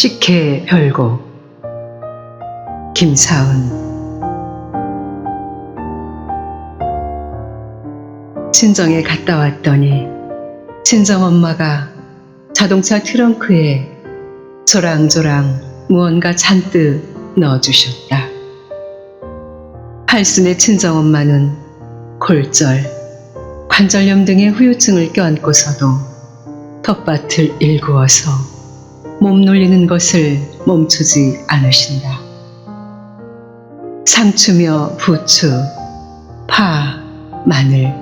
식혜 별곡 김사은. 친정에 갔다 왔더니 친정엄마가 자동차 트렁크에 조랑조랑 무언가 잔뜩 넣어주셨다. 팔순의 친정엄마는 골절, 관절염 등의 후유증을 껴안고서도 텃밭을 일구어서 몸 놀리는 것을 멈추지 않으신다. 상추며 부추, 파, 마늘,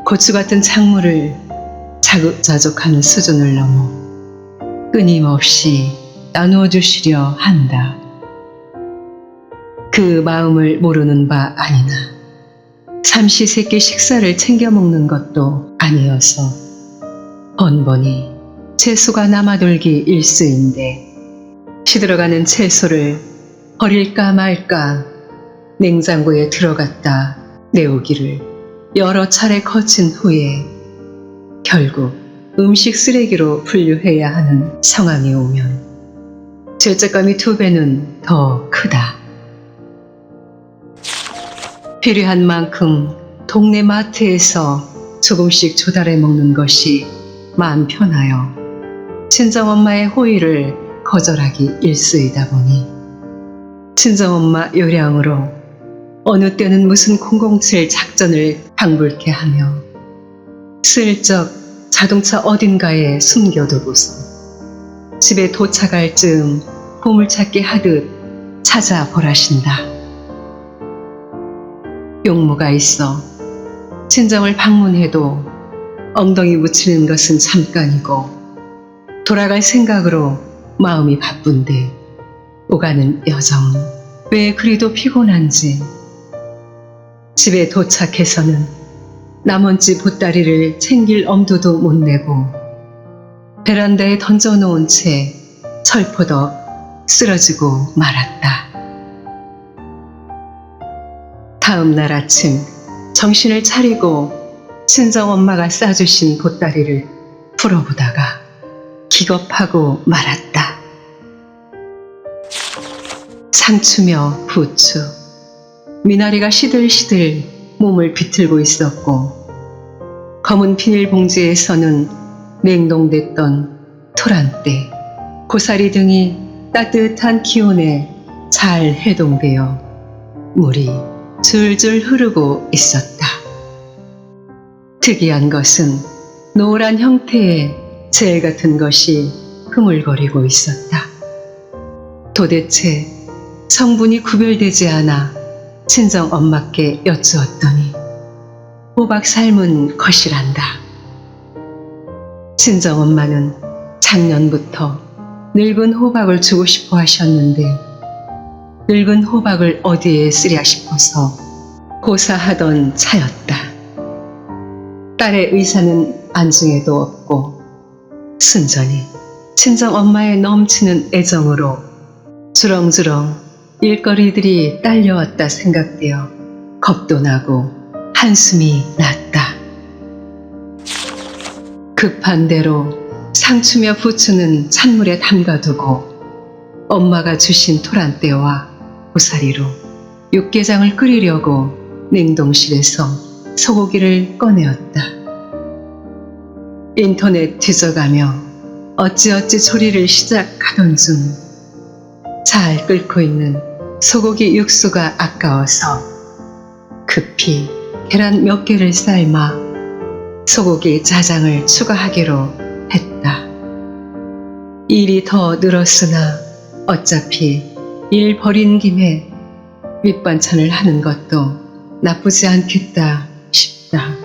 고추 같은 작물을 자급자족하는 수준을 넘어 끊임없이 나누어 주시려 한다. 그 마음을 모르는 바 아니나 삼시세끼 식사를 챙겨 먹는 것도 아니어서 번번이 채소가 남아돌기 일쑤인데 시들어가는 채소를 버릴까 말까 냉장고에 들어갔다 내오기를 여러 차례 거친 후에 결국 음식 쓰레기로 분류해야 하는 상황이 오면 죄책감이 2배는 더 크다. 필요한 만큼 동네 마트에서 조금씩 조달해 먹는 것이 마음 편하여 친정엄마의 호의를 거절하기 일쑤이다 보니 친정엄마 요량으로 어느 때는 무슨 007 작전을 방불케 하며 슬쩍 자동차 어딘가에 숨겨두고서 집에 도착할 즈음 보물찾기 하듯 찾아보라신다. 용무가 있어 친정을 방문해도 엉덩이 묻히는 것은 잠깐이고 돌아갈 생각으로 마음이 바쁜데 오가는 여정은 왜 그리도 피곤한지 집에 도착해서는 나먼지 보따리를 챙길 엄두도 못 내고 베란다에 던져놓은 채 철포덕 쓰러지고 말았다. 다음 날 아침 정신을 차리고 친정엄마가 싸주신 보따리를 풀어보다가 기겁하고 말았다. 상추며 부추, 미나리가 시들시들 몸을 비틀고 있었고 검은 비닐봉지에서는 냉동됐던 토란대, 고사리 등이 따뜻한 기온에 잘 해동되어 물이 줄줄 흐르고 있었다. 특이한 것은 노란 형태의 젤 같은 것이 흐물거리고 있었다. 도대체 성분이 구별되지 않아 친정엄마께 여쭈었더니 호박 삶은 것이란다. 친정엄마는 작년부터 늙은 호박을 주고 싶어 하셨는데 늙은 호박을 어디에 쓰랴 싶어서 고사하던 차였다. 딸의 의사는 안중에도 없고 순전히 친정엄마의 넘치는 애정으로 주렁주렁 일거리들이 딸려왔다 생각되어 겁도 나고 한숨이 났다. 급한 대로 상추며 부추는 찬물에 담가두고 엄마가 주신 토란대와 고사리로 육개장을 끓이려고 냉동실에서 소고기를 꺼내었다. 인터넷 뒤져가며 어찌어찌 조리를 시작하던 중 잘 끓고 있는 소고기 육수가 아까워서 급히 계란 몇 개를 삶아 소고기 자장을 추가하기로 했다. 일이 더 늘었으나 어차피 일 버린 김에 밑반찬을 하는 것도 나쁘지 않겠다 싶다.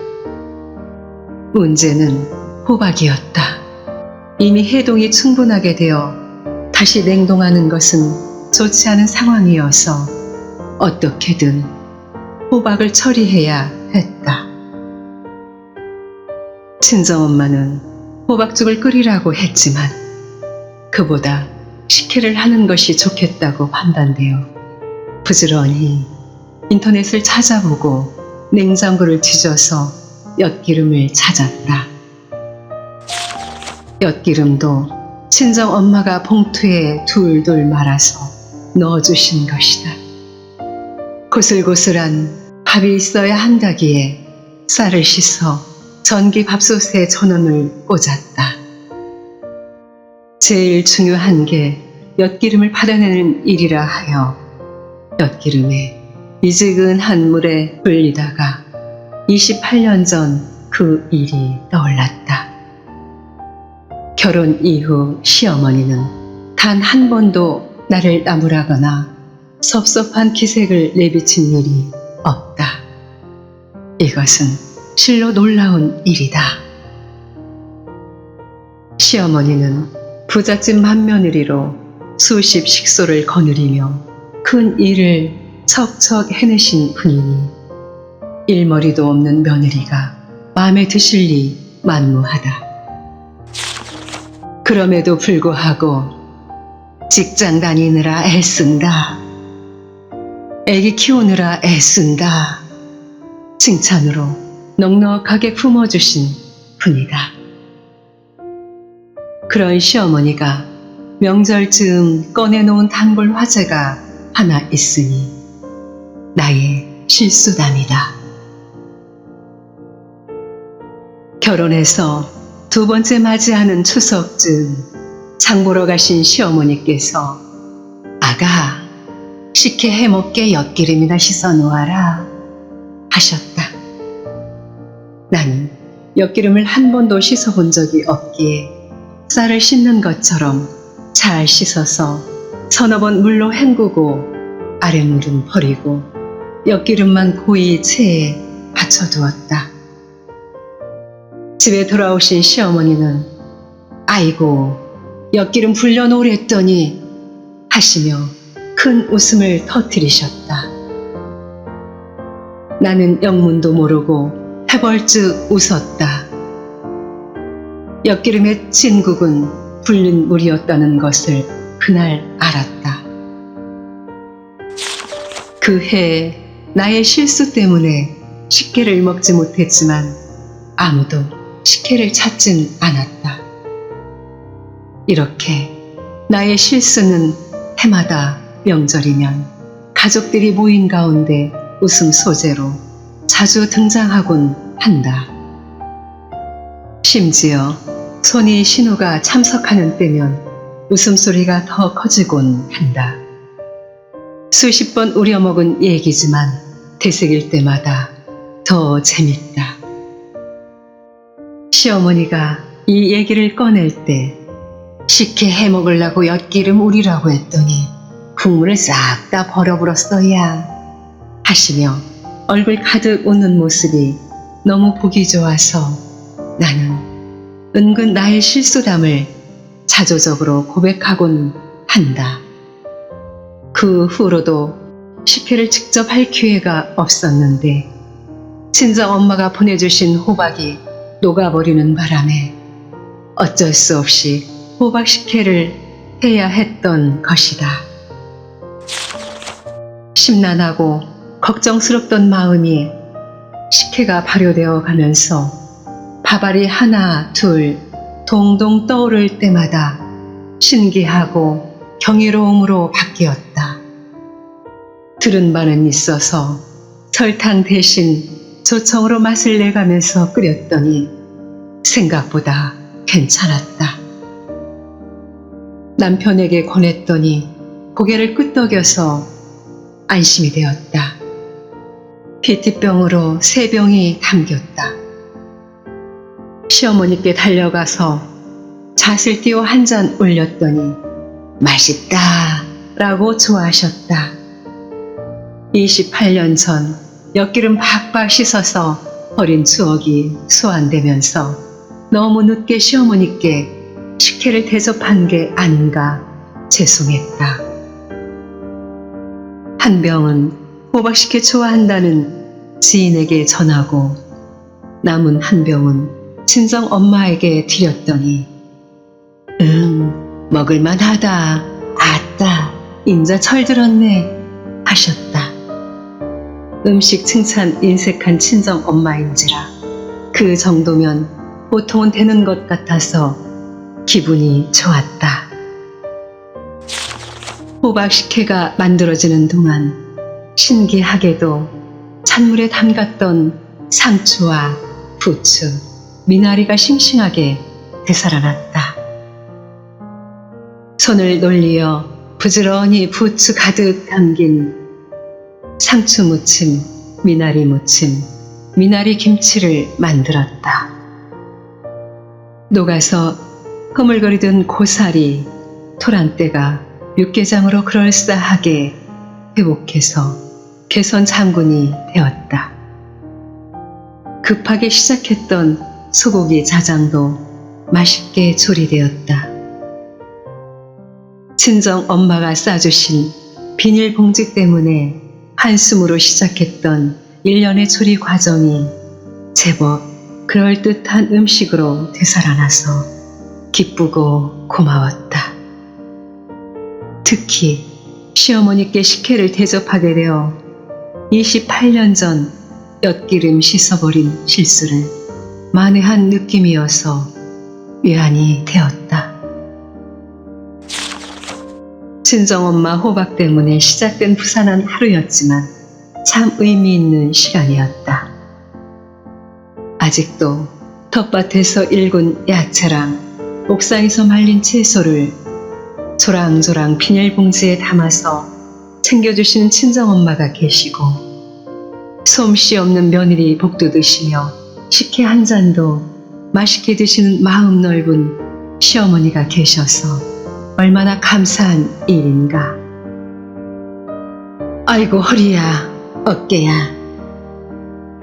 문제는 호박이었다. 이미 해동이 충분하게 되어 다시 냉동하는 것은 좋지 않은 상황이어서 어떻게든 호박을 처리해야 했다. 친정엄마는 호박죽을 끓이라고 했지만 그보다 식혜를 하는 것이 좋겠다고 판단되어 부지런히 인터넷을 찾아보고 냉장고를 뒤져서 엿기름을 찾았다. 엿기름도 친정 엄마가 봉투에 둘둘 말아서 넣어주신 것이다. 고슬고슬한 밥이 있어야 한다기에 쌀을 씻어 전기 밥솥에 전원을 꽂았다. 제일 중요한 게 엿기름을 받아내는 일이라 하여 엿기름에 미지근한 물에 불리다가 28년 전 그 일이 떠올랐다. 결혼 이후 시어머니는 단 한 번도 나를 나무라거나 섭섭한 기색을 내비친 일이 없다. 이것은 실로 놀라운 일이다. 시어머니는 부잣집 맏며느리로 수십 식소를 거느리며 큰 일을 척척 해내신 분이니 일머리도 없는 며느리가 마음에 드실 리 만무하다. 그럼에도 불구하고 직장 다니느라 애쓴다. 애기 키우느라 애쓴다. 칭찬으로 넉넉하게 품어주신 분이다. 그런 시어머니가 명절 즈음 꺼내놓은 단골 화제가 하나 있으니 나의 실수담이다. 결혼해서 두 번째 맞이하는 추석쯤 장보러 가신 시어머니께서 아가, 식혜 해먹게 엿기름이나 씻어 놓아라 하셨다. 나는 엿기름을 한 번도 씻어본 적이 없기에 쌀을 씻는 것처럼 잘 씻어서 서너 번 물로 헹구고 아랫물은 버리고 엿기름만 고이 체에 받쳐두었다. 집에 돌아오신 시어머니는 아이고 엿기름 불려놓으랬더니 하시며 큰 웃음을 터뜨리셨다. 나는 영문도 모르고 해벌쭉 웃었다. 엿기름의 진국은 불린 물이었다는 것을 그날 알았다. 그 해 나의 실수 때문에 식혜를 먹지 못했지만 아무도 식혜를 찾진 않았다. 이렇게 나의 실수는 해마다 명절이면 가족들이 모인 가운데 웃음 소재로 자주 등장하곤 한다. 심지어 손이 신우가 참석하는 때면 웃음소리가 더 커지곤 한다. 수십 번 우려먹은 얘기지만 되새길 때마다 더 재밌다. 시어머니가 이 얘기를 꺼낼 때 식혜 해먹으려고 엿기름 우리라고 했더니 국물을 싹 다 버려버렸어야 하시며 얼굴 가득 웃는 모습이 너무 보기 좋아서 나는 은근 나의 실수담을 자조적으로 고백하곤 한다. 그 후로도 식혜를 직접 할 기회가 없었는데 친정 엄마가 보내주신 호박이 녹아버리는 바람에 어쩔 수 없이 호박 식혜를 해야 했던 것이다. 심란하고 걱정스럽던 마음이 식혜가 발효되어 가면서 밥알이 하나 둘 동동 떠오를 때마다 신기하고 경이로움으로 바뀌었다. 들은 바는 있어서 설탕 대신 조청으로 맛을 내가면서 끓였더니 생각보다 괜찮았다. 남편에게 권했더니 고개를 끄덕여서 안심이 되었다. 피티병으로 3병이 담겼다. 시어머니께 달려가서 잣을 띄워 한 잔 올렸더니 맛있다 라고 좋아하셨다. 28년 전 엿기름 박박 씻어서 버린 추억이 소환되면서 너무 늦게 시어머니께 식혜를 대접한 게 아닌가 죄송했다. 한 병은 호박식혜 좋아한다는 지인에게 전하고 남은 한 병은 친정 엄마에게 드렸더니 먹을만하다. 아따 인자 철들었네 하셨다. 음식 칭찬 인색한 친정 엄마인지라 그 정도면 보통은 되는 것 같아서 기분이 좋았다. 호박 식혜가 만들어지는 동안 신기하게도 찬물에 담갔던 상추와 부추, 미나리가 싱싱하게 되살아났다. 손을 놀리어 부지런히 부추 가득 담긴 상추 무침, 미나리 무침, 미나리 김치를 만들었다. 녹아서 흐물거리던 고사리, 토란대가 육개장으로 그럴싸하게 회복해서 개선 장군이 되었다. 급하게 시작했던 소고기 자장도 맛있게 조리되었다. 친정 엄마가 싸주신 비닐봉지 때문에 한숨으로 시작했던 1년의 조리 과정이 제법 그럴듯한 음식으로 되살아나서 기쁘고 고마웠다. 특히 시어머니께 식혜를 대접하게 되어 28년 전 엿기름 씻어버린 실수를 만회한 느낌이어서 위안이 되었다. 친정엄마 호박 때문에 시작된 부산한 하루였지만 참 의미 있는 시간이었다. 아직도 텃밭에서 일군 야채랑 옥상에서 말린 채소를 조랑조랑 비닐봉지에 담아서 챙겨주시는 친정엄마가 계시고 솜씨 없는 며느리 복도 드시며 식혜 한 잔도 맛있게 드시는 마음 넓은 시어머니가 계셔서 얼마나 감사한 일인가. 아이고 허리야, 어깨야.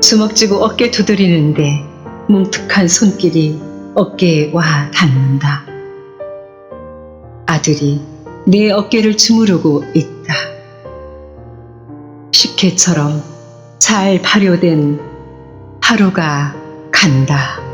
주먹 쥐고 어깨 두드리는데 뭉툭한 손길이 어깨에 와 닿는다. 아들이 내 어깨를 주무르고 있다. 식혜처럼 잘 발효된 하루가 간다.